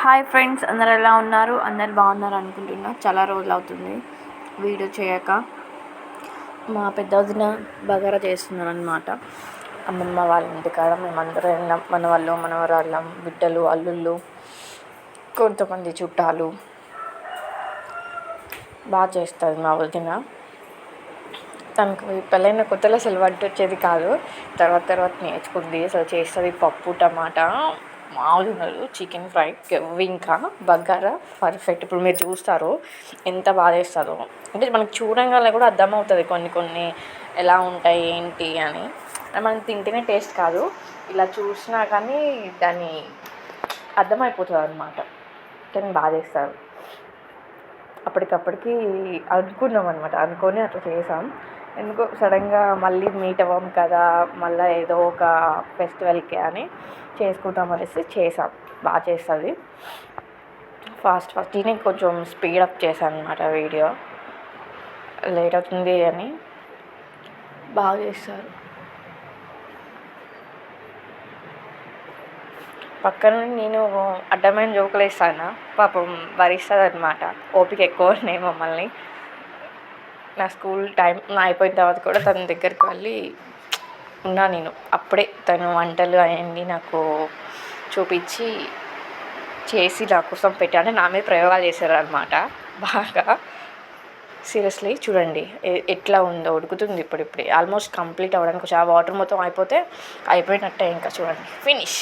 Hi friends, అందరు ఎలా ఉన్నారు? అందరు బాగున్నారు అనుకుంటున్నా. చాలా రోజులు అవుతుంది వీడియో చేయక. మా పెద్ద వదిన బగారా చేస్తున్నారు అనమాట. అమ్మమ్మ వాళ్ళ ఇంటికాడ మేమందరం వెళ్ళాం. మన వాళ్ళు, మనవరాళ్ళం, బిడ్డలు, అల్లుళ్ళు, కొంతమంది చుట్టాలు. బాగా చేస్తుంది మా వదిన. తనకు పెళ్ళైన కొత్తలో అసలు వంట వచ్చేది కాదు. తర్వాత నేర్చుకుంది. అసలు చేస్తుంది పప్పు, టమాటా మామూలుగా ఉండదు. చికెన్ ఫ్రై, ఇంకా బగారా పర్ఫెక్ట్. ఇప్పుడు మీరు చూస్తారు ఎంత బాగా చేస్తుందో. అంటే మనకు చూడంగానే కూడా అర్థమవుతుంది కొన్ని ఎలా ఉంటాయి ఏంటి అని. మనం తింటేనే టేస్ట్ కాదు, ఇలా చూసినా కానీ దాన్ని అర్థమైపోతుంది అనమాట. కానీ బాగా చేస్తారు. అప్పటికప్పటికి అనుకున్నాం అనమాట, అనుకొని అట్లా చేసాం. ఎందుకో సడన్గా మళ్ళీ మీట్ అవ్వం కదా, మళ్ళీ ఏదో ఒక ఫెస్టివల్కి అని చేసుకుంటాం అనేసి చేసాం. బాగా చేస్తుంది. ఫాస్ట్ దీన్ని కొంచెం స్పీడప్ చేశాను అనమాట వీడియో. లేట్ అవుతుంది అని. బాగా చేస్తారు. పక్కన నేను అడ్డమైన జోకులు వేస్తాను, పాపం భరిస్తుంది అనమాట. ఓపిక ఎక్కువ మమ్మల్ని. నా స్కూల్ టైం అయిపోయిన తర్వాత కూడా తన దగ్గరికి వెళ్ళి ఉన్నా నేను. అప్పుడే తను వంటలు అవన్నీ నాకు చూపించి చేసి నా కోసం పెట్టాను. నా మీద ప్రయోగాలు చేశారు అనమాట బాగా. సీరియస్లీ చూడండి ఎట్లా ఉందో. ఉడుకుతుంది ఇప్పుడిప్పుడే. ఆల్మోస్ట్ కంప్లీట్ అవ్వడానికి వచ్చి ఆ వాటర్ మొత్తం అయిపోయినట్టే. ఇంకా చూడండి ఫినిష్.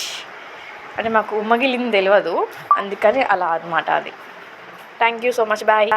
అంటే మాకు ఉమ్మగిలింది తెలియదు, అందుకని అలా అనమాట అది. Thank you so much. Bye.